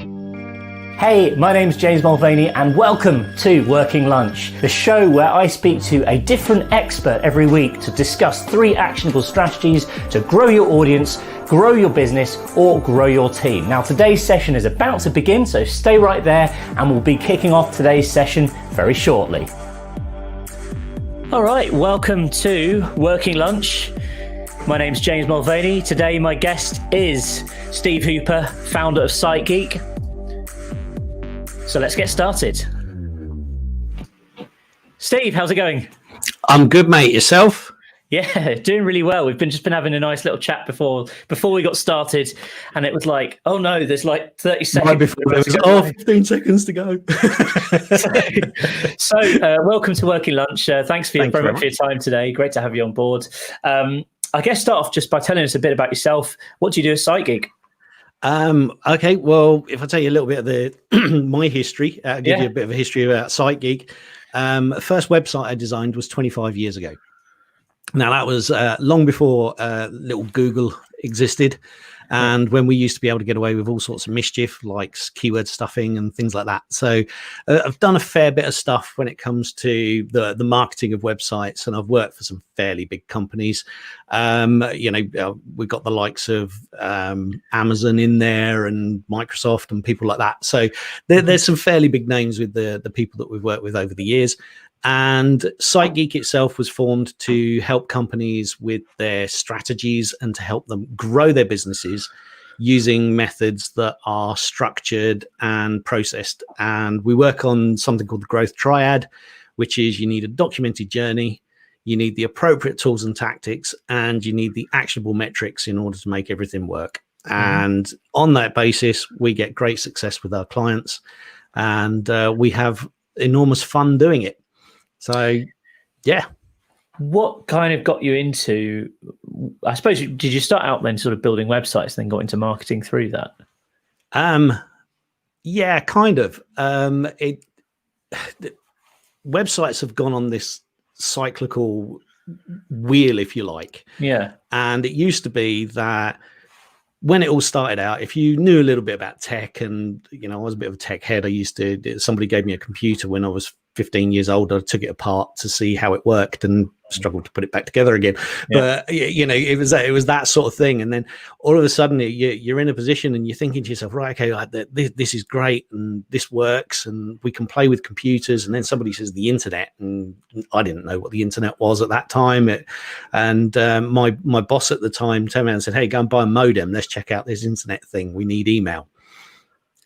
Hey, my name's James Mulvaney and welcome to Working Lunch, the show where I speak to a different expert every week to discuss 3 actionable strategies to grow your audience, grow your business, or grow your team. Now, today's session is about to begin, so stay right there and we'll be kicking off today's session very shortly. All right, welcome to Working Lunch. My name's James Mulvaney. Today, my guest is Steve Hooper, founder of SiteGeek. So let's get started. Steve, how's it going? I'm good, mate. Yourself? Yeah, doing really well. We've just been having a nice little chat before we got started, and it was like, oh no, there's like 30 seconds. Right before there was 15 seconds to go. so welcome to Working Lunch. Thanks very much for your time today. Great to have you on board. I guess start off just by telling us a bit about yourself. What do you do at SiteGeek? Okay, well, if I tell you a little bit of my history, I'll give you a bit of a history about SiteGeek. The first website I designed was 25 years ago. Now, that was long before little Google existed, and when we used to be able to get away with all sorts of mischief, like keyword stuffing and things like that. So I've done a fair bit of stuff when it comes to the marketing of websites, and I've worked for some fairly big companies. We've got the likes of Amazon in there and Microsoft and people like that. So there's some fairly big names with the people that we've worked with over the years. And SiteGeek itself was formed to help companies with their strategies and to help them grow their businesses using methods that are structured and processed. And we work on something called the growth triad, which is you need a documented journey, you need the appropriate tools and tactics, and you need the actionable metrics in order to make everything work. And on that basis, we get great success with our clients, and we have enormous fun doing it. So, yeah. What kind of got you into, I suppose, did you start out then sort of building websites, then got into marketing through that? Yeah, kind of. Websites have gone on this cyclical wheel, if you like. Yeah. And it used to be that when it all started out, if you knew a little bit about tech, and, I was a bit of a tech head, somebody gave me a computer when I was 15 years old. I took it apart to see how it worked and struggled to put it back together again. Yeah. But it was that sort of thing. And then all of a sudden you're in a position and you're thinking to yourself, right, okay, this is great and this works and we can play with computers. And then somebody says the internet, and I didn't know what the internet was at that time. My boss at the time turned around and said, hey, go and buy a modem. Let's check out this internet thing. We need email.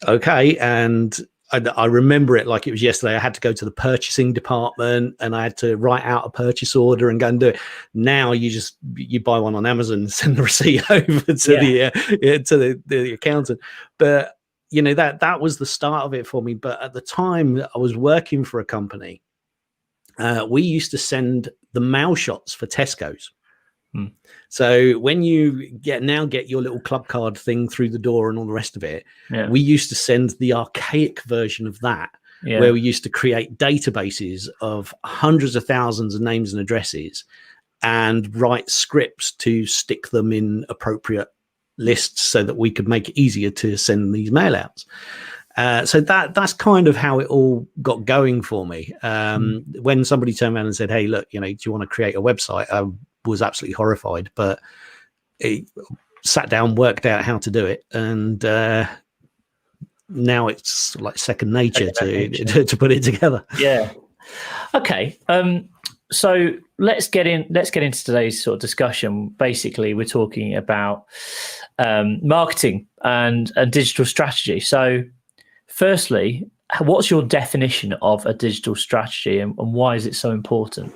Okay. And I remember it like it was yesterday. I had to go to the purchasing department and I had to write out a purchase order and go and do it. Now you buy one on Amazon and send the receipt over to the accountant. But that was the start of it for me. But at the time I was working for a company. We used to send the mail shots for Tesco's. So when you get your little club card thing through the door and all the rest of it, we used to send the archaic version of that, where we used to create databases of hundreds of thousands of names and addresses and write scripts to stick them in appropriate lists so that we could make it easier to send these mail outs. So that's kind of how it all got going for me. When somebody turned around and said, hey, look, do you want to create a website? I was absolutely horrified, but it sat down, worked out how to do it, and now it's like second nature to put it together. Yeah. Okay. So let's get into today's sort of discussion. Basically, we're talking about marketing and digital strategy. So firstly, what's your definition of a digital strategy, and why is it so important?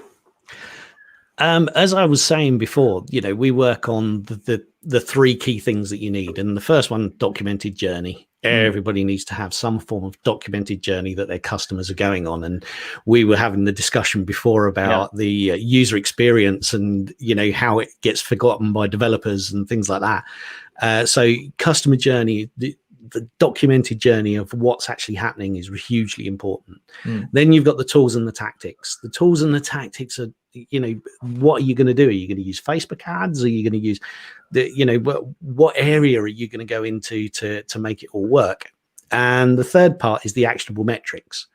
As I was saying before, we work on the 3 key things that you need. And the first one, documented journey. Everybody needs to have some form of documented journey that their customers are going on. And we were having the discussion before about the user experience and, how it gets forgotten by developers and things like that. So customer journey, the documented journey of what's actually happening is hugely important. Then you've got the tools and the tactics. The tools and the tactics are, what are you going to do? Are you going to use Facebook ads? Are you going to use what area are you going to go into to make it all work? And the third part is the actionable metrics.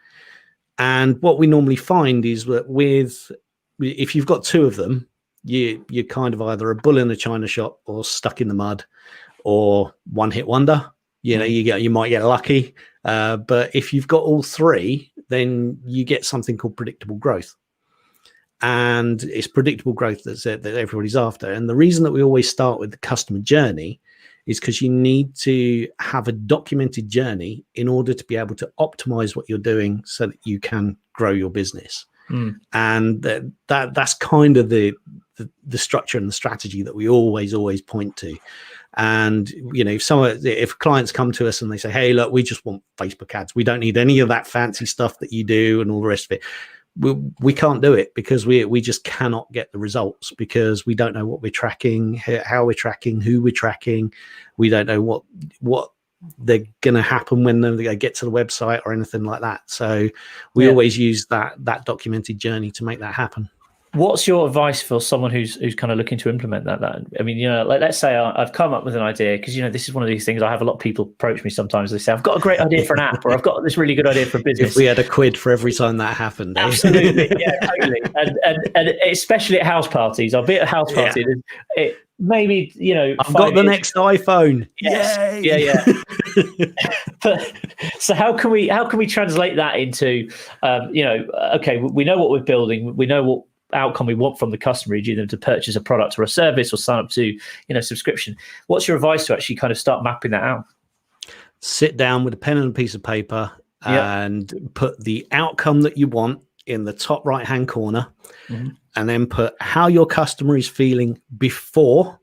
And what we normally find is that if you've got two of them, you're kind of either a bull in a china shop or stuck in the mud or one hit wonder. You might get lucky. But if you've got all three, then you get something called predictable growth. And it's predictable growth that everybody's after. And the reason that we always start with the customer journey is because you need to have a documented journey in order to be able to optimize what you're doing so that you can grow your business. And that's kind of the structure and the strategy that we always point to. And if clients come to us and they say, hey, look, we just want Facebook ads, we don't need any of that fancy stuff that you do and all the rest of it, we can't do it, because we just cannot get the results, because we don't know what we're tracking, how we're tracking, who we're tracking. We don't know what they're going to happen when they get to the website or anything like that. So we always use that documented journey to make that happen. What's your advice for someone who's kind of looking to implement that? I mean, let's say I've come up with an idea, because, this is one of these things. I have a lot of people approach me sometimes. They say, I've got a great idea for an app, or I've got this really good idea for a business. If we had a quid for every time that happened. Absolutely. Yeah, totally. And especially at house parties. I'll be at a house party. Yeah. Maybe, I've got the next iPhone. Yes. Yeah. But, so how can we translate that into, okay, we know what we're building. We know what outcome we want from the customer, e.g. them to purchase a product or a service or sign up to subscription. What's your advice to actually kind of start mapping that out? Sit down with a pen and a piece of paper and put the outcome that you want in the top right hand corner, and then put how your customer is feeling before,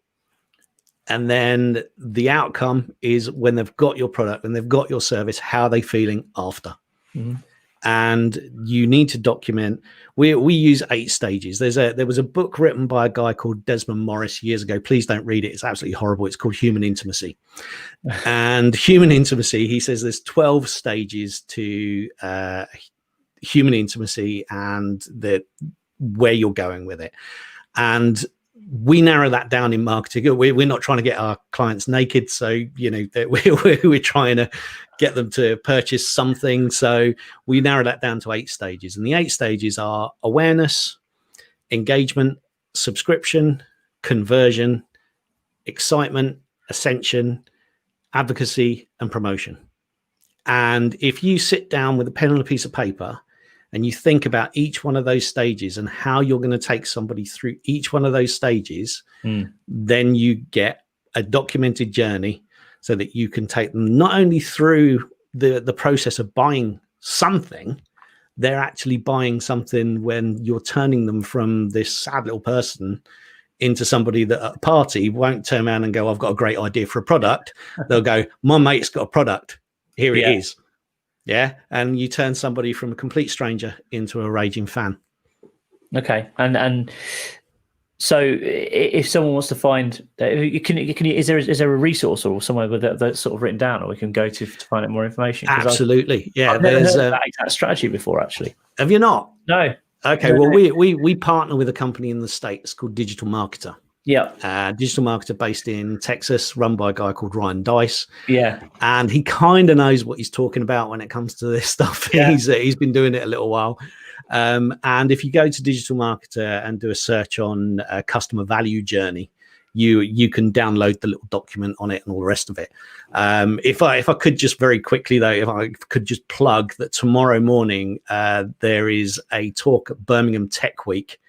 and then the outcome is when they've got your product and they've got your service, how are they feeling after. And you need to document. We use 8 stages. There was a book written by a guy called Desmond Morris years ago. Please don't read it. It's absolutely horrible. It's called Human Intimacy. And human intimacy, he says there's 12 stages to human intimacy and where you're going with it. And we narrow that down in marketing. We're not trying to get our clients naked. So, we're trying to get them to purchase something. So we narrow that down to 8 stages. And the 8 stages are awareness, engagement, subscription, conversion, excitement, ascension, advocacy, and promotion. And if you sit down with a pen and a piece of paper and you think about each one of those stages and how you're going to take somebody through each one of those stages, then you get a documented journey so that you can take them not only through the process of buying something, they're actually buying something when you're turning them from this sad little person into somebody that at a party won't turn around and go, I've got a great idea for a product. They'll go, my mate's got a product. Here it is. Yeah. And you turn somebody from a complete stranger into a raging fan. Okay. And so if someone wants to find, is there a resource or somewhere with that's sort of written down, or we can go to find out more information? Absolutely. I've never heard of that exact strategy before, actually. Have you not? No. Okay. Well, we partner with a company in the States called Digital Marketer. Yeah. Digital marketer based in Texas, run by a guy called Ryan Dice. Yeah. And he kind of knows what he's talking about when it comes to this stuff. Yeah. He's been doing it a little while. And if you go to Digital Marketer and do a search on customer value journey, you can download the little document on it and all the rest of it. If I could just very quickly though, if I could just plug that tomorrow morning there is a talk at Birmingham Tech Week.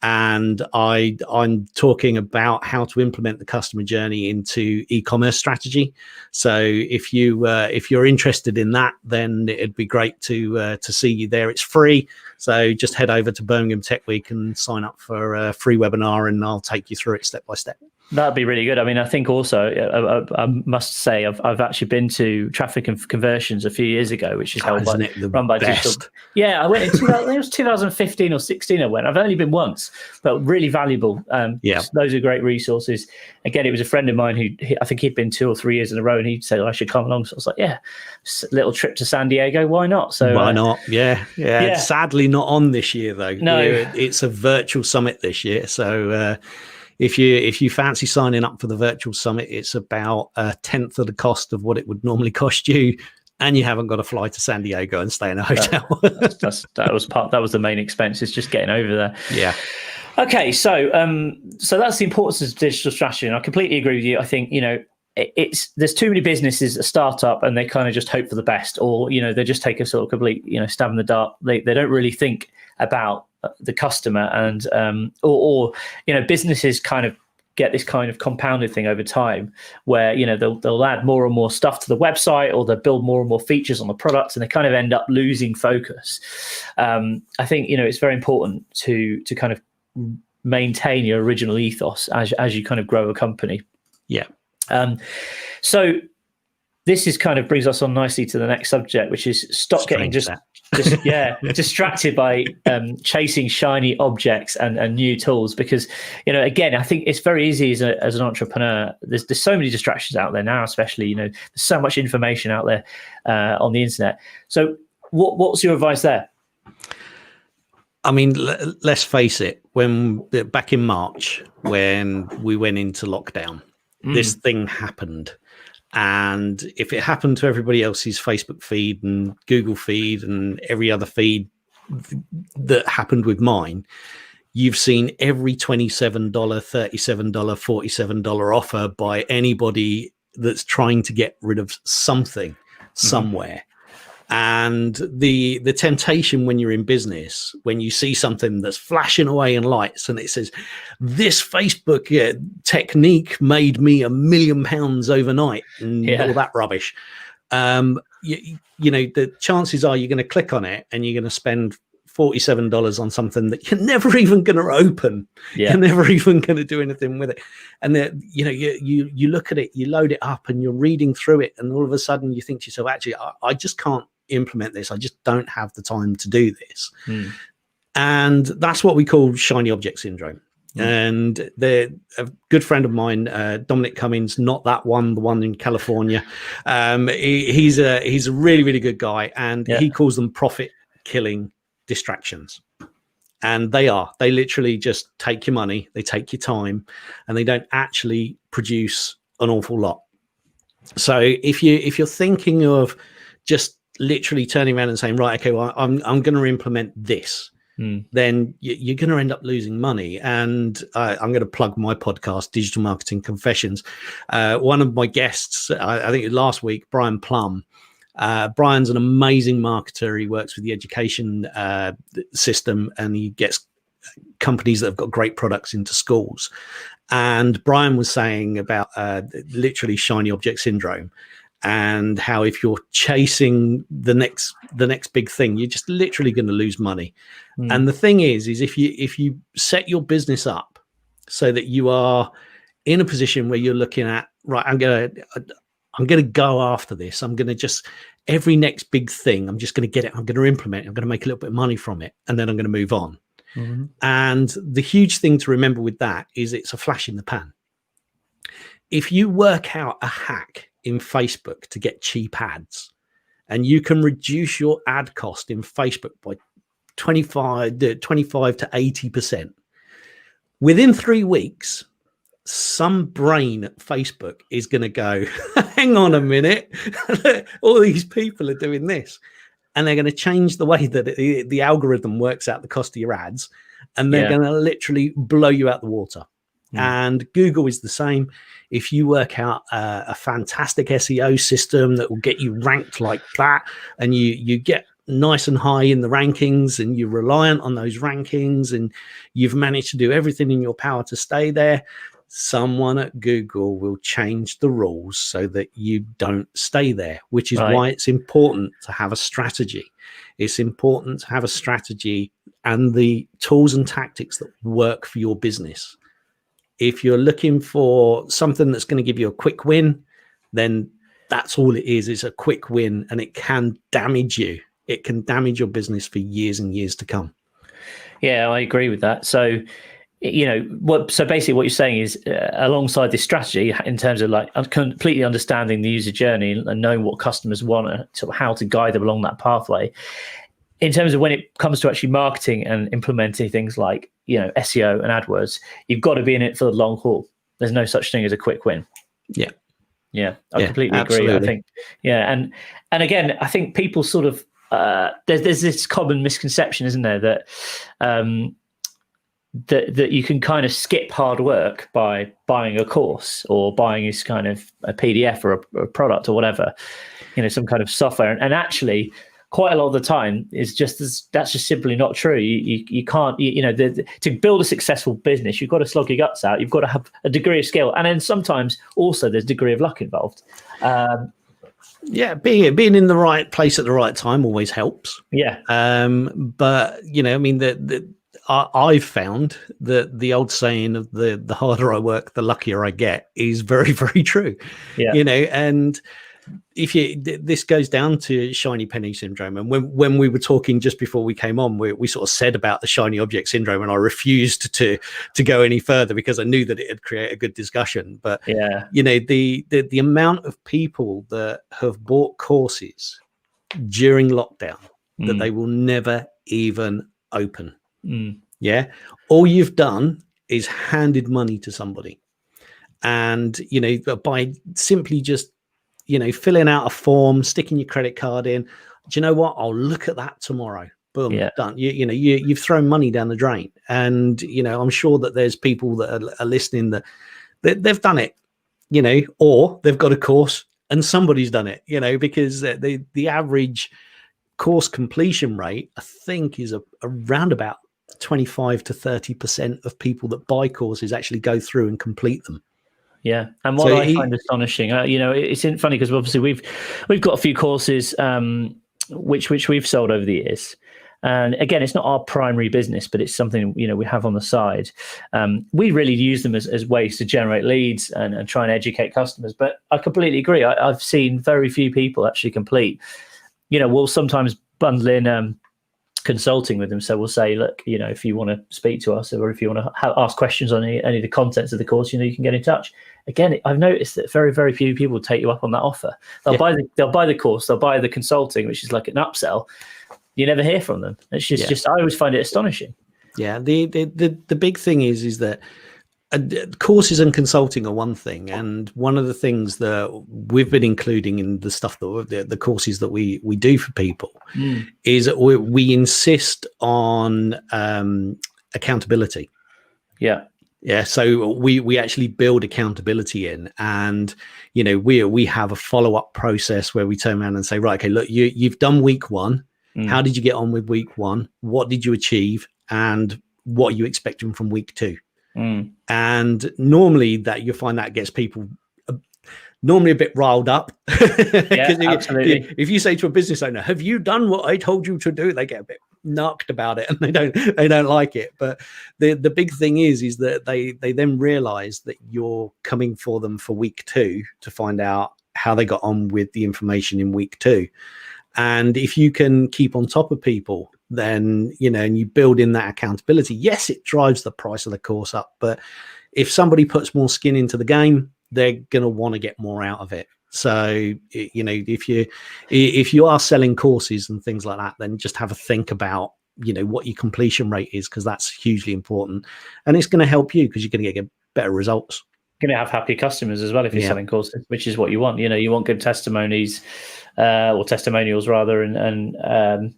And I'm talking about how to implement the customer journey into e-commerce strategy. So if you're interested in that, then it'd be great to see you there. It's free, so just head over to Birmingham Tech Week and sign up for a free webinar, and I'll take you through it step by step. That'd be really good. I mean, I think also I must say I've actually been to Traffic and Conversions a few years ago, which is run by Digital. Yeah, I went in 2015 or 16. I went. I've only been once, but really valuable. Those are great resources. Again, it was a friend of mine who I think he'd been 2 or 3 years in a row, and he said I should come along. So I was like, yeah, little trip to San Diego. Why not? So why not? Yeah. Sadly, not on this year though. No, it's a virtual summit this year. So. If you fancy signing up for the virtual summit, it's about 1/10 of the cost of what it would normally cost you And you haven't got to fly to San Diego and stay in a hotel. That was the main expense, is just getting over there. Yeah. Okay, so that's the importance of digital strategy, and I completely agree with you. I think, there's too many businesses that start up and they kind of just hope for the best, or they just take a sort of complete stab in the dark. They don't really think about the customer, and or businesses kind of get this kind of compounded thing over time, where they'll add more and more stuff to the website, or they'll build more and more features on the products, and they kind of end up losing focus. I think it's very important to kind of maintain your original ethos as you kind of grow a company. Yeah. So this is kind of brings us on nicely to the next subject, which is stop getting distracted by chasing shiny objects and new tools, because again, I think it's very easy as an entrepreneur. There's so many distractions out there now, especially there's so much information out there on the internet. So what's your advice there? I mean, let's face it, back in March, when we went into lockdown, this thing happened. And if it happened to everybody else's Facebook feed and Google feed and every other feed that happened with mine, you've seen every $27, $37, $47 offer by anybody that's trying to get rid of something somewhere. And the temptation when you're in business, when you see something that's flashing away in lights and it says, this Facebook technique made me £1 million overnight, and all that rubbish, the chances are you're going to click on it and you're going to spend $47 on something that you're never even going to open. You're never even going to do anything with it. And then you look at it, you load it up, and you're reading through it, and all of a sudden you think to yourself, actually, I just can't implement this. I just don't have the time to do this. And that's what we call shiny object syndrome. And a good friend of mine, Dominic Cummings, not that one, the one in California, he's a really, really good guy, and he calls them profit killing distractions. And they literally just take your money, they take your time, and they don't actually produce an awful lot. So if you're thinking of just literally turning around and saying, right, okay, well, I'm going to implement this, then you're going to end up losing money. And I'm going to plug my podcast, Digital Marketing Confessions. One of my guests, I think last week, Brian Plum. Brian's an amazing marketer. He works with the education system, and he gets companies that have got great products into schools. And Brian was saying about literally shiny object syndrome, and how if you're chasing the next big thing, you're just literally going to lose money. And the thing is if you set your business up so that you are in a position where you're looking at, right, I'm going to go after this. I'm going to just, every next big thing, I'm just going to get it. I'm going to implement it. I'm going to make a little bit of money from it, and then I'm going to move on. And the huge thing to remember with that is it's a flash in the pan. If you work out a hack in Facebook to get cheap ads, and you can reduce your ad cost in Facebook by 25 to 80%, within 3 weeks, some brain at Facebook is going to go, hang on a minute, all these people are doing this. And they're going to change the way that the algorithm works out the cost of your ads. And they're going to literally blow you out the water. And Google is the same. If you work out a fantastic SEO system that will get you ranked like that, and you get nice and high in the rankings, and you're reliant on those rankings, and you've managed to do everything in your power to stay there, someone at Google will change the rules so that you don't stay there, which is why it's important to have a strategy. It's important to have a strategy and the tools and tactics that work for your business. If you're looking for something that's going to give you a quick win, then that's all it is. It's a quick win, and it can damage you. It can damage your business for years and years to come. Yeah, I agree with that. So, so basically what you're saying is alongside this strategy, in terms of like completely understanding the user journey and knowing what customers want, so how to guide them along that pathway, in terms of when it comes to actually marketing and implementing things like, SEO and AdWords, you've got to be in it for the long haul. There's no such thing as a quick win. Yeah. Yeah, I completely agree. Absolutely. I think, and again, I think people sort of there's this common misconception, isn't there, that that you can kind of skip hard work by buying a course or buying this kind of a PDF or a product or whatever, some kind of software, and actually, quite a lot of the time that's just simply not true. You can't, to build a successful business, you've got to slog your guts out. You've got to have a degree of skill, and then sometimes also there's a degree of luck involved. Being in the right place at the right time always helps. Yeah. But I mean, I've found that the old saying of the harder I work, the luckier I get is very, very true. Yeah. And this goes down to shiny penny syndrome. And when we were talking just before we came on, we sort of said about the shiny object syndrome, and I refused to go any further because I knew that it would create a good discussion. But the amount of people that have bought courses during lockdown that they will never even open. All you've done is handed money to somebody, and by simply just filling out a form, sticking your credit card in. Do you know what? I'll look at that tomorrow. Boom, done. You've thrown money down the drain. And I'm sure that there's people that are listening that they've done it, or they've got a course and somebody's done it, because the average course completion rate, I think, is around about 25 to 30% of people that buy courses actually go through and complete them. Yeah, and what I find astonishing, it's funny because obviously we've got a few courses which we've sold over the years, and again, it's not our primary business, but it's something we have on the side. We really use them as ways to generate leads and try and educate customers. But I completely agree. I've seen very few people actually complete. We'll sometimes bundle in consulting with them, so we'll say, look, if you want to speak to us or if you want to ask questions on any of the contents of the course, you can get in touch. Again, I've noticed that very, very few people take you up on that offer. They'll buy the course, they'll buy the consulting, which is like an upsell. You never hear from them. It's just I always find it astonishing. Yeah, the big thing is that courses and consulting are one thing, and one of the things that we've been including in the stuff that the courses that we do for people is that we insist on accountability. So we actually build accountability in, and we have a follow-up process where we turn around and say, right, okay, look, you've done week one. How did you get on with week one? What did you achieve, and what are you expecting from week two? And normally that you find that gets people normally a bit riled up. Absolutely. If you say to a business owner, have you done what I told you to do? They get a bit knocked about it, and they don't like it. But the big thing is that they then realize that you're coming for them for week two to find out how they got on with the information in week two. And if you can keep on top of people, then, and you build in that accountability, yes, it drives the price of the course up. But if somebody puts more skin into the game, they're going to want to get more out of it. So, if you are selling courses and things like that, then just have a think about, what your completion rate is, because that's hugely important. And it's going to help you because you're going to get better results. Going to have happy customers as well if you're selling courses, which is what you want. You want good testimonies or testimonials rather, and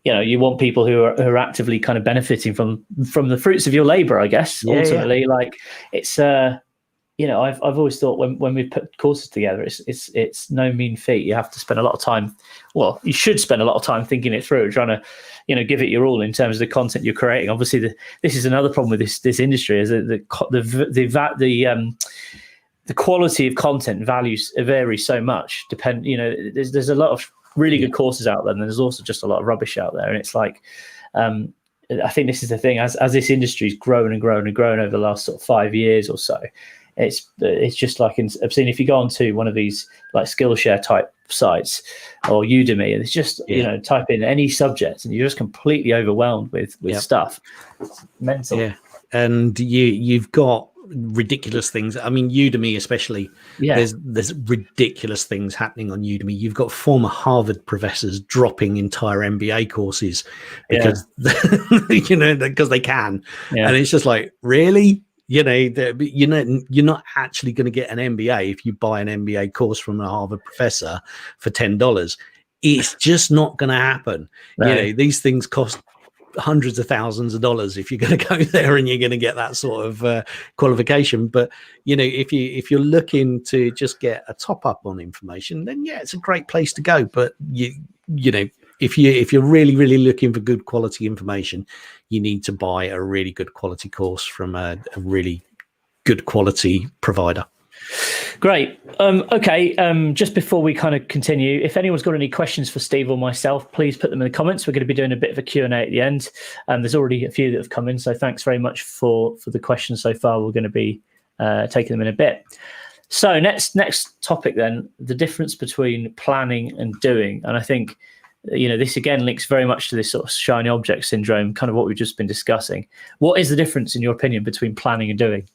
you want people who are actively kind of benefiting from the fruits of your labor, I guess. Ultimately, like it's I've always thought when we put courses together, it's no mean feat. You have to spend a lot of time. Well, you should spend a lot of time thinking it through, trying to give it your all in terms of the content you're creating. Obviously, this is another problem with this industry, is that the quality of content values vary so much. There's a lot of really good courses out there, and there's also just a lot of rubbish out there. And it's like, I think this is the thing, as this industry's grown and grown and grown over the last sort of 5 years or so. It's just like I've seen, if you go onto one of these like Skillshare type sites or Udemy, and it's just type in any subject and you're just completely overwhelmed with stuff. It's mental. Yeah, and you've got ridiculous things. I mean, Udemy especially. Yeah, there's ridiculous things happening on Udemy. You've got former Harvard professors dropping entire MBA courses because because they can. Yeah. And it's just like, really. You're not actually going to get an MBA if you buy an MBA course from a Harvard professor for $10. It's just not going to happen. No. These things cost hundreds of thousands of dollars if you're going to go there and you're going to get that sort of qualification. But if you're looking to just get a top up on information, then yeah, it's a great place to go. But if you're really looking for good quality information, you need to buy a really good quality course from a really good quality provider. Great. Okay. Just before we kind of continue, if anyone's got any questions for Steve or myself, please put them in the comments. We're going to be doing a bit of a Q&A at the end. There's already a few that have come in, so thanks very much for the questions so far. We're going to be taking them in a bit. So next topic then, the difference between planning and doing. And I think, this again links very much to this sort of shiny object syndrome, kind of what we've just been discussing. What is the difference, in your opinion, between planning and doing?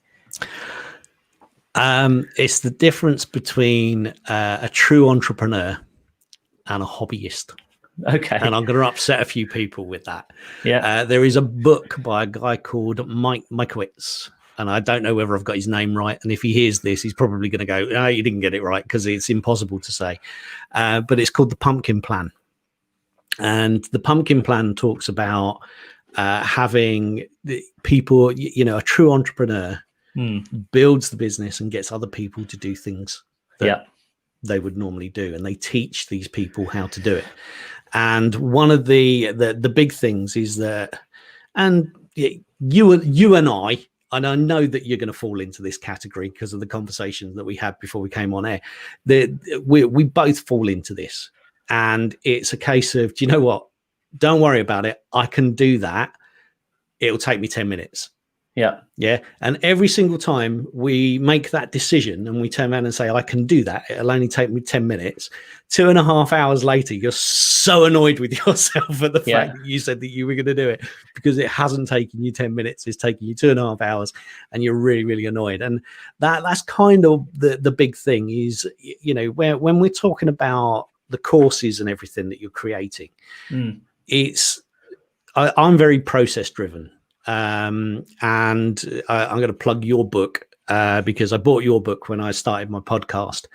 It's the difference between a true entrepreneur and a hobbyist. Okay. And I'm going to upset a few people with that. Yeah. There is a book by a guy called Mike Mikowitz, and I don't know whether I've got his name right. And if he hears this, he's probably going to go, "Oh, you didn't get it right," because it's impossible to say. But it's called The Pumpkin Plan. And the Pumpkin Plan talks about having the people, a true entrepreneur builds the business and gets other people to do things that they would normally do, and they teach these people how to do it. And one of the big things is that, and you and I know that you're going to fall into this category because of the conversation that we had before we came on air. We both fall into this, and it's a case of, do you know what? Don't worry about it. I can do that. It'll take me 10 minutes. Yeah. And every single time we make that decision and we turn around and say, I can do that, it'll only take me 10 minutes. 2.5 hours later, you're so annoyed with yourself at the fact that you said that you were going to do it, because it hasn't taken you 10 minutes. It's taken you 2.5 hours, and you're really, really annoyed. And that's kind of the big thing is, when we're talking about the courses and everything that you're creating, I'm very process driven. And I'm going to plug your book because I bought your book when I started my podcast.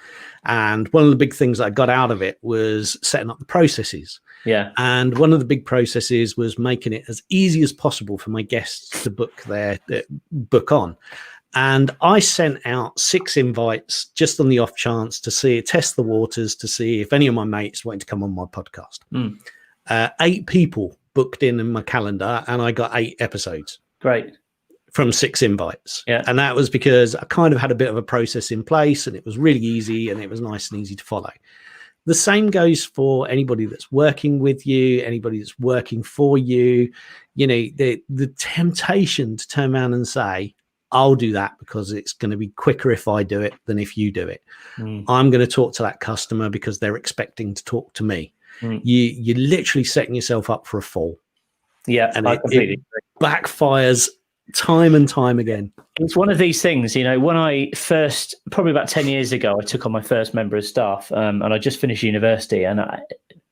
And one of the big things that I got out of it was setting up the processes. Yeah. And one of the big processes was making it as easy as possible for my guests to book their book on. And I sent out 6 invites just on the off chance to test the waters, to see if any of my mates wanted to come on my podcast. 8 people booked in my calendar, and I got 8 episodes. Great. From 6 invites. Yeah. And that was because I kind of had a bit of a process in place, and it was really easy, and it was nice and easy to follow. The same goes for anybody that's working with you, anybody that's working for you. The temptation to turn around and say, I'll do that because it's going to be quicker if I do it than if you do it. I'm going to talk to that customer because they're expecting to talk to me. You're literally setting yourself up for a fall. Yeah, and it backfires time and time again. It's one of these things, when I first, probably about 10 years ago, I took on my first member of staff, and I just finished university, and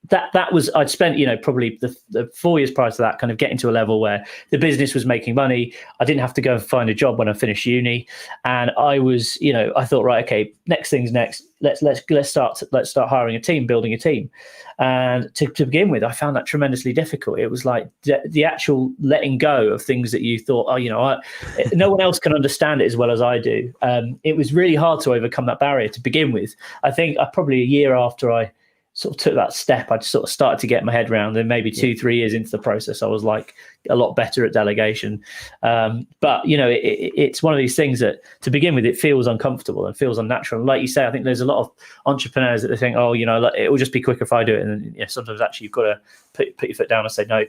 that was, I'd spent, probably the 4 years prior to that, kind of getting to a level where the business was making money. I didn't have to go and find a job when I finished uni. And I was, I thought, right, okay, next thing's next. Let's start hiring a team, building a team. And to begin with, I found that tremendously difficult. It was like the actual letting go of things that you thought, no one else can understand it as well as I do. It was really hard to overcome that barrier to begin with. I think probably a year after I sort of took that step, I sort of started to get my head around, and maybe 2-3 years into the process, I was like a lot better at delegation. But it's one of these things that to begin with, it feels uncomfortable and feels unnatural. And like you say, I think there's a lot of entrepreneurs that they think, it will just be quicker if I do it. And then sometimes actually you've got to put your foot down and say, no,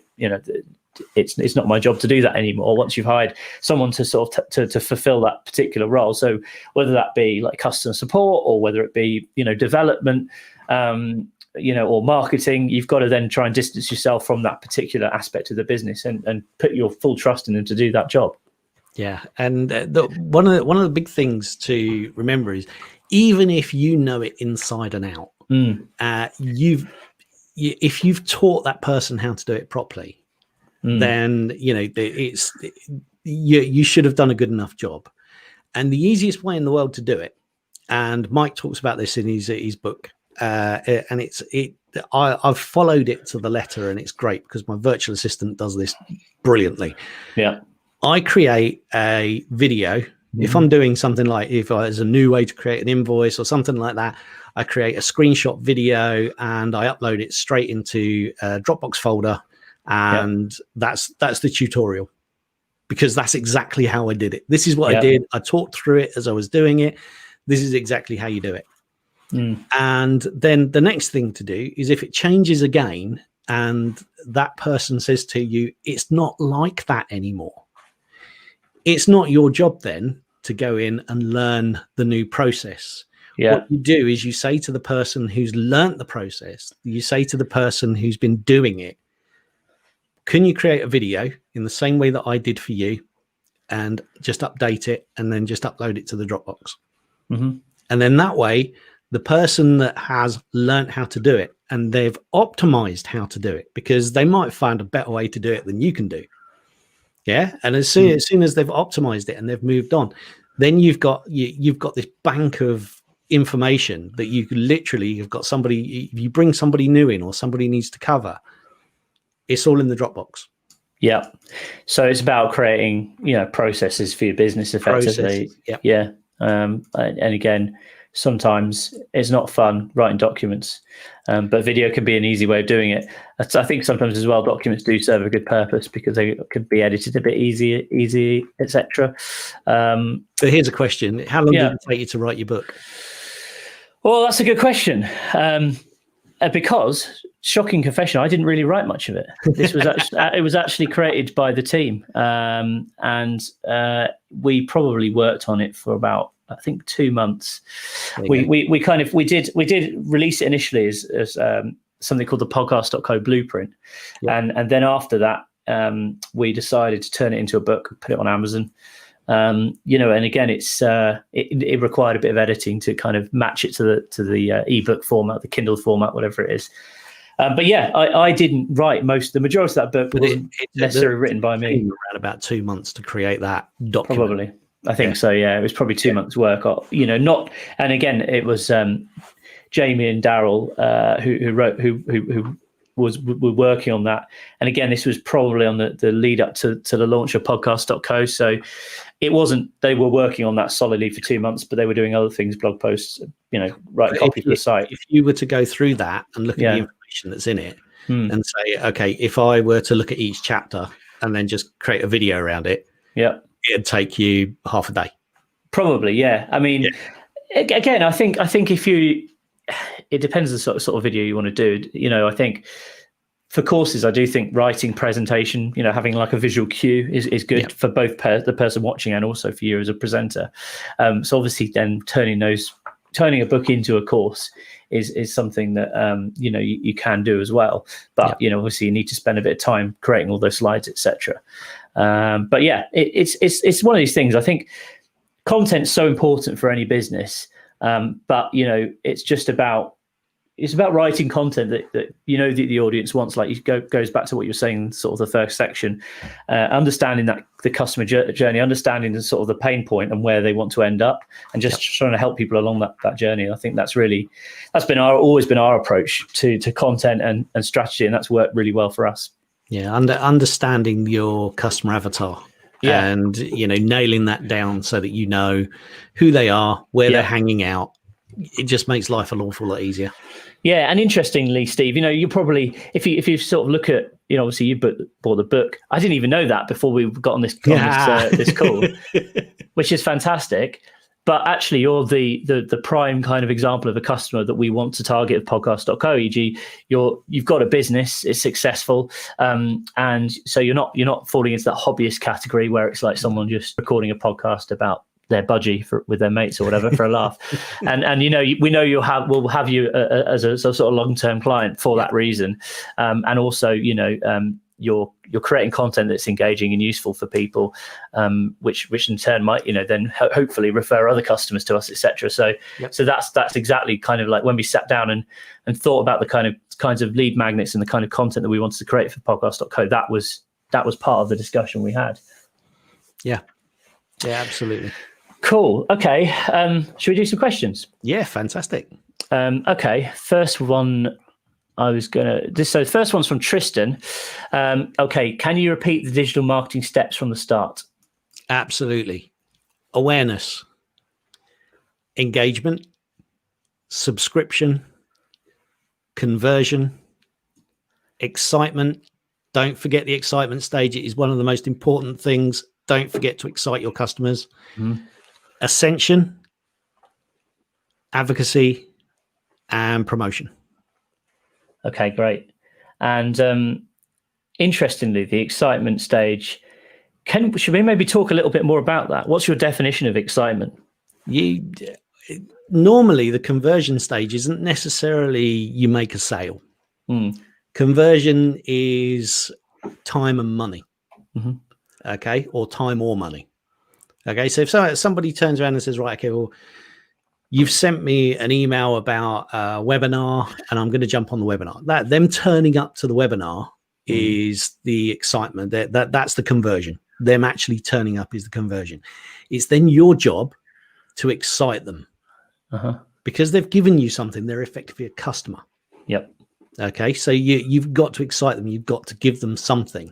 it's not my job to do that anymore. Once you've hired someone to sort of to fulfill that particular role. So whether that be like customer support, or whether it be, development, or marketing, you've got to then try and distance yourself from that particular aspect of the business and put your full trust in them to do that job. Yeah. And one of the big things to remember is, even if you know it inside and out, if you've taught that person how to do it properly, then you should have done a good enough job. And the easiest way in the world to do it, and Mike talks about this in his book, and I've followed it to the letter, and it's great because my virtual assistant does this brilliantly. Yeah. I create a video. If I'm doing something like, if there's a new way to create an invoice or something like that, I create a screenshot video and I upload it straight into a Dropbox folder. And that's the tutorial, because that's exactly how I did it. This is what I did. I talked through it as I was doing it. This is exactly how you do it. And then the next thing to do is, if it changes again and that person says to you, it's not like that anymore, it's not your job then to go in and learn the new process. What you do is you say to the person who's learnt the process, you say to the person who's been doing it, can you create a video in the same way that I did for you, and just update it and then just upload it to the Dropbox? And then that way, the person that has learnt how to do it, and they've optimized how to do it, because they might find a better way to do it than you can do. And as soon as they've optimized it and they've moved on, then you've got this bank of information that you could literally, you've got somebody, if you bring somebody new in or somebody needs to cover, it's all in the Dropbox. So it's about creating, processes for your business effectively. And again, sometimes it's not fun writing documents, but video can be an easy way of doing it. I think sometimes as well, documents do serve a good purpose because they could be edited a bit easy, etc. So here's a question: how long did it take you to write your book? Well, that's a good question. Because, shocking confession, I didn't really write much of it. This was it was actually created by the team, and we probably worked on it for about, I think, 2 months. We did release it initially as something called the podcast.co blueprint, and then after that we decided to turn it into a book, put it on Amazon. And again, it required a bit of editing to kind of match it to the ebook format, the Kindle format, whatever it is. But I didn't write the majority of that book, but wasn't necessarily written by me. Around about 2 months to create that document. Probably, I think so. Yeah, it was probably 2 months' work. Not. And again, it was Jamie and Daryl who were working on that. And again, this was probably on the lead up to the launch of podcast.co. So it wasn't, they were working on that solidly for 2 months, but they were doing other things, blog posts, writing copy for the site. If you were to go through that and look at the information that's in it and say, okay, if I were to look at each chapter and then just create a video around it, it'd take you half a day. Probably, yeah. I mean, again, I think if it depends on the sort of video you want to do. I think for courses, I do think writing presentation, having like a visual cue is good for both the person watching and also for you as a presenter. So obviously then turning a book into a course is something that, you can do as well. But, obviously you need to spend a bit of time creating all those slides, etc. But yeah, it's one of these things. I think content's so important for any business. But it's about writing content that the audience wants. Like goes back to what you're saying, sort of the first section, understanding that the customer journey, understanding the sort of the pain point and where they want to end up, and just trying to help people along that journey. I think that's always been our approach to content and strategy, and that's worked really well for us. Yeah, understanding your customer avatar. And nailing that down so that you know who they are, where they're hanging out. It just makes life an awful lot easier. Yeah, and interestingly, Steve, you probably, if you sort of look at, obviously you bought the book. I didn't even know that before we got on this call, which is fantastic. But actually, you're the prime kind of example of a customer that we want to target at podcast.co. E.g., you've got a business, it's successful, and so you're not falling into that hobbyist category where it's like someone just recording a podcast about their budgie with their mates or whatever for a laugh. And we know we'll have you as a sort of long-term client for that reason, and also you're creating content that's engaging and useful for people, which in turn might then hopefully refer other customers to us, etc. So that's exactly kind of like when we sat down and thought about the kinds of lead magnets and the kind of content that we wanted to create for podcast.co. That was part of the discussion we had. Yeah, absolutely. Cool. Okay. Should we do some questions? Yeah, fantastic. Okay. First one so the first one's from Tristan. Okay. Can you repeat the digital marketing steps from the start? Absolutely. Awareness, engagement, subscription, conversion, excitement. Don't forget the excitement stage. It is one of the most important things. Don't forget to excite your customers. Mm-hmm. Ascension, advocacy, and promotion. Okay, great. And interestingly, the excitement stage, should we maybe talk a little bit more about that? What's your definition of excitement? Normally, the conversion stage isn't necessarily you make a sale. Conversion is time and money. Mm-hmm. Okay, or time or money. Okay, so if somebody turns around and says, right, okay, well, you've sent me an email about a webinar and I'm going to jump on the webinar. Them turning up to the webinar is the excitement. That's the conversion. Them actually turning up is the conversion. It's then your job to excite them. Because they've given you something. They're effectively a customer. Yep. Okay, so you've got to excite them. You've got to give them something.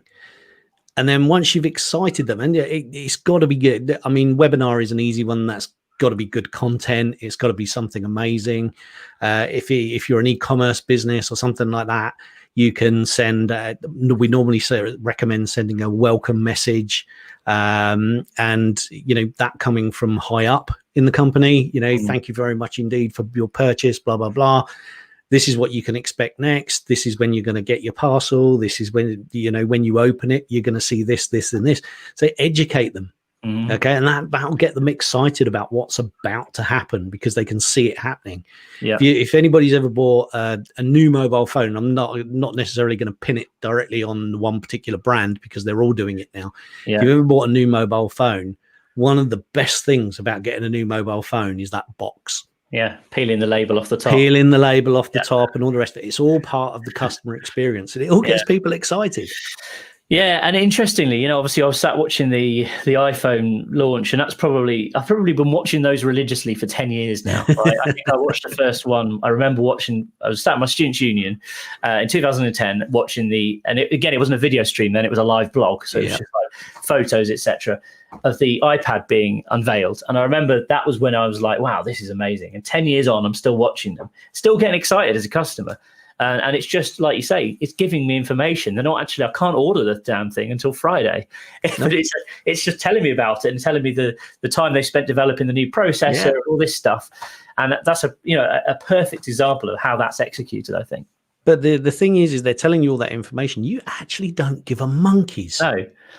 And then once you've excited them, and it's got to be good. I mean, webinar is an easy one. That's got to be good content. It's got to be something amazing. If you're an e-commerce business or something like that, you can send. We normally recommend sending a welcome message, and that coming from high up in the company. Thank you very much indeed for your purchase. Blah blah blah. This is what you can expect next. This is when you're going to get your parcel. This is when when you open it, you're going to see this, this, and this. So educate them. Okay, and that'll get them excited about what's about to happen because they can see it happening. Yeah. If anybody's ever bought a new mobile phone, I'm not necessarily going to pin it directly on one particular brand because they're all doing it now. Yeah. If you've ever bought a new mobile phone, one of the best things about getting a new mobile phone is that box. Yeah, peeling the label off the top. Top and all the rest of it. It's all part of the customer experience, and it all gets people excited. Yeah, and interestingly, obviously I was sat watching the iPhone launch, and I've probably been watching those religiously for 10 years now. Right? I think I watched the first one. I remember I was sat at my Students' Union in 2010 watching and it wasn't a video stream then, it was a live blog. So it was just like photos, etc., of the iPad being unveiled. And I remember that was when I was like, wow, this is amazing. And 10 years on, I'm still watching them, still getting excited as a customer. And it's just like you say, it's giving me information. They're not actually, I can't order the damn thing until Friday. But it's just telling me about it and telling me the time they spent developing the new processor, all this stuff. And that's a perfect example of how that's executed, I think. But the thing is they're telling you all that information. You actually don't give a monkey's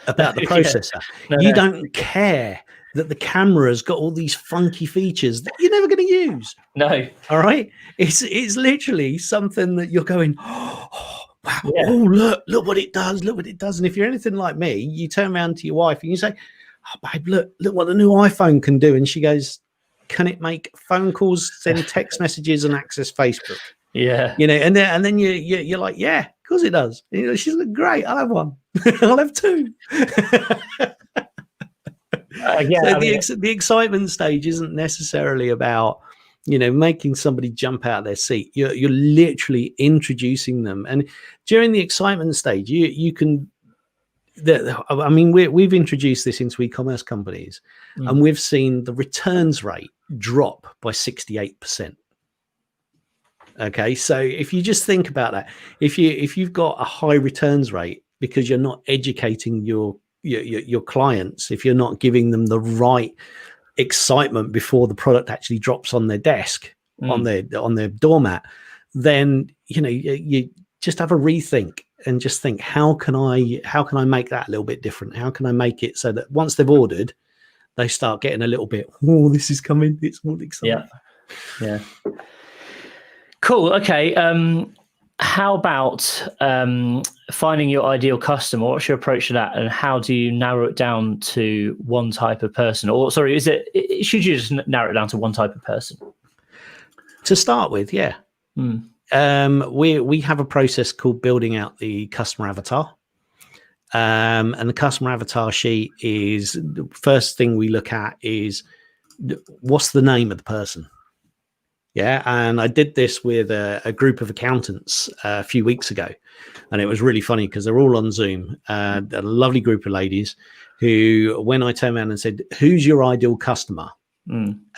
about the processor. You don't care that the camera's got all these funky features that you're never going to use. No. All right. It's literally something that you're going, oh, wow. Yeah. Oh, look what it does. Look what it does. And if you're anything like me, you turn around to your wife and you say, oh, babe, look what the new iPhone can do. And she goes, can it make phone calls, send text messages and access Facebook? Yeah. And then you're like, yeah, of course it does. She's like, great. I'll have one. I'll have two. The excitement stage isn't necessarily about making somebody jump out of their seat. You're literally introducing them, and during the excitement stage, you can. We've introduced this into e-commerce companies, and we've seen the returns rate drop by 68%. Okay, so if you just think about that, if you've got a high returns rate because you're not educating your clients, if you're not giving them the right excitement before the product actually drops on their desk, on their doormat, then you just have a rethink and just think, how can I make that a little bit different? How can I make it so that once they've ordered, they start getting a little bit, oh, this is coming, it's all exciting. Yeah. Cool. Okay. How about finding your ideal customer? What's your approach to that, and how do you narrow it down to one type of person? Or sorry, should you just narrow it down to one type of person? To start with, yeah. We have a process called building out the customer avatar, And the customer avatar sheet is the first thing we look at is what's the name of the person. Yeah. And I did this with a group of accountants a few weeks ago. And it was really funny because they're all on Zoom. A lovely group of ladies who, when I turned around and said, who's your ideal customer?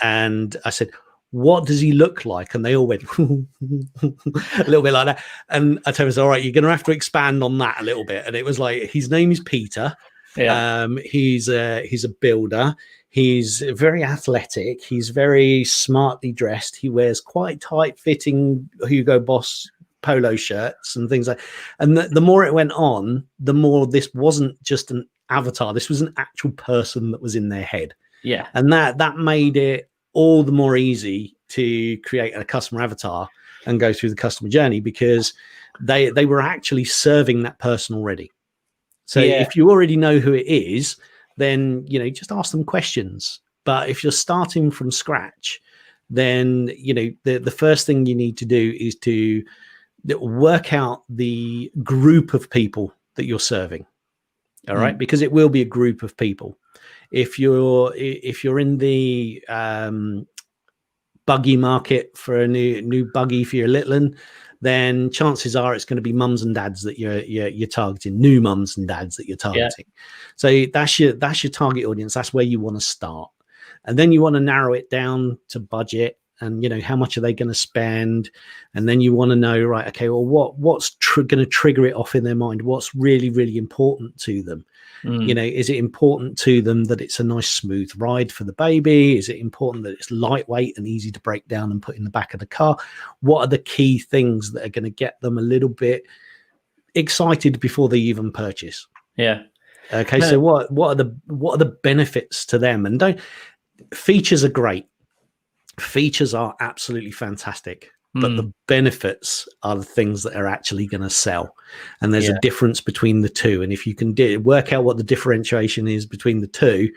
And I said, what does he look like? And they all went a little bit like that. And I told them, all right, you're going to have to expand on that a little bit. And it was like, his name is Peter. Yeah. He's a builder. He's very athletic. He's very smartly dressed. He wears quite tight fitting Hugo Boss polo shirts and things like. And the more it went on, the more this wasn't just an avatar. This was an actual person that was in their head. Yeah. And that made it all the more easy to create a customer avatar and go through the customer journey, because they were actually serving that person already. So if you already know who it is, then, you know, just ask them questions. But if you're starting from scratch, then, you know, the first thing you need to do is to work out the group of people that you're serving. All right. Because it will be a group of people. If you're in the buggy market for a new buggy for your little one, then chances are it's going to be mums and dads that you're targeting, new mums and dads that you're targeting. Yeah. So that's your target audience. That's where you want to start. And then you want to narrow it down to budget and, you know, how much are they going to spend? And then you want to know, right, okay, well, what's going to trigger it off in their mind? What's really, really important to them? You know, is it important to them that it's a nice smooth ride for the baby? Is it important that it's lightweight and easy to break down and put in the back of the car? What are the key things that are going to get them a little bit excited before they even purchase? Yeah. Okay. So what are the benefits to them? And features are great. Features are absolutely fantastic. But the benefits are the things that are actually going to sell. And there's a difference between the two. And if you can work out what the differentiation is between the two,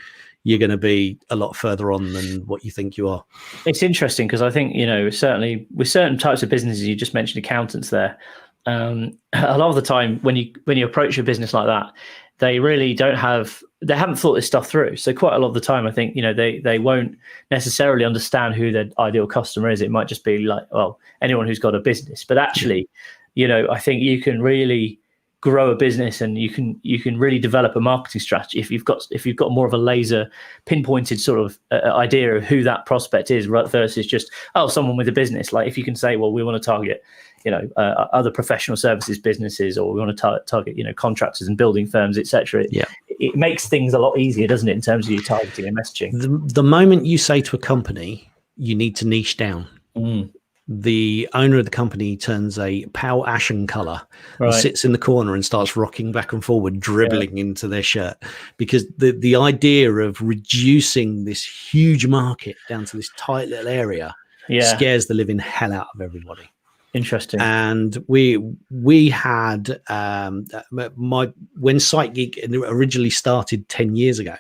you're going to be a lot further on than what you think you are. It's interesting because I think, you know, certainly with certain types of businesses, you just mentioned accountants there. A lot of the time when you approach a business like that, they really haven't thought this stuff through. So quite a lot of the time, I think, you know, they won't necessarily understand who their ideal customer is. It might just be like, well, anyone who's got a business. But actually, you know, I think you can really grow a business and you can really develop a marketing strategy if you've got more of a laser pinpointed sort of idea of who that prospect is, right, versus just someone with a business. Like if you can say, well, we want to target, you know, other professional services businesses, or we want to target, you know, contractors and building firms, etc. It makes things a lot easier, doesn't it, in terms of your targeting and messaging? The moment you say to a company, you need to niche down, the owner of the company turns a pale ashen color and sits in the corner and starts rocking back and forward, dribbling into their shirt, because the idea of reducing this huge market down to this tight little area scares the living hell out of everybody. Interesting. And we had when SiteGeek originally started 10 years ago,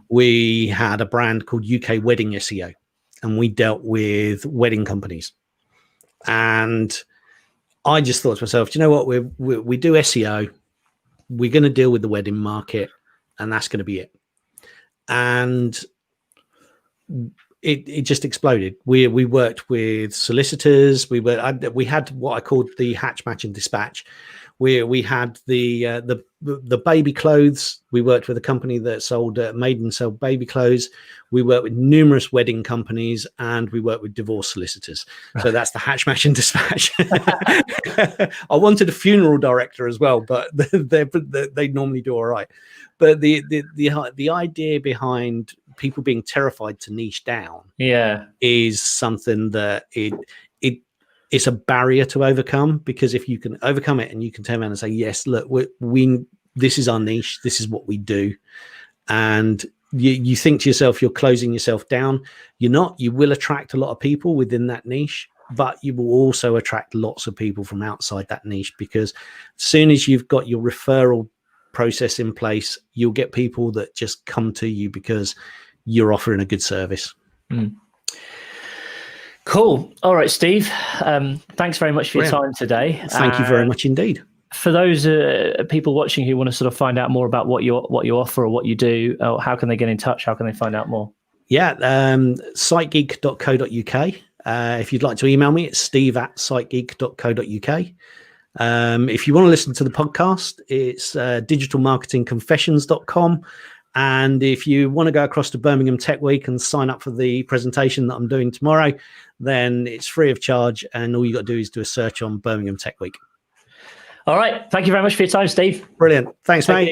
we had a brand called UK Wedding SEO, and we dealt with wedding companies. And I just thought to myself, you know what, we do SEO, we're going to deal with the wedding market, and that's going to be it. And it just exploded. We worked with solicitors. We had what I called the hatch, match, and dispatch. We had the baby clothes. We worked with a company that made and sold baby clothes. We worked with numerous wedding companies, and we worked with divorce solicitors. So that's the hatch, match, and dispatch. I wanted a funeral director as well, but they normally do all right. But the idea behind people being terrified to niche down is something that it's a barrier to overcome, because if you can overcome it and you can turn around and say, yes, look, this is our niche, this is what we do, and you think to yourself, you're closing yourself down. You're not. You will attract a lot of people within that niche, but you will also attract lots of people from outside that niche, because as soon as you've got your referral process in place, you'll get people that just come to you because you're offering a good service. Cool. All right, Steve. Thanks very much for your time today. Thank you very much indeed. for those people watching who want to sort of find out more about what you offer or what you do, how can they get in touch? How can they find out more? Yeah, sitegeek.co.uk. If you'd like to email me, it's steve@sitegeek.co.uk. If you want to listen to the podcast, it's digitalmarketingconfessions.com. And if you want to go across to Birmingham Tech Week and sign up for the presentation that I'm doing tomorrow, then it's free of charge. And all you got to do is do a search on Birmingham Tech Week. All right. Thank you very much for your time, Steve. Brilliant. Thanks, mate.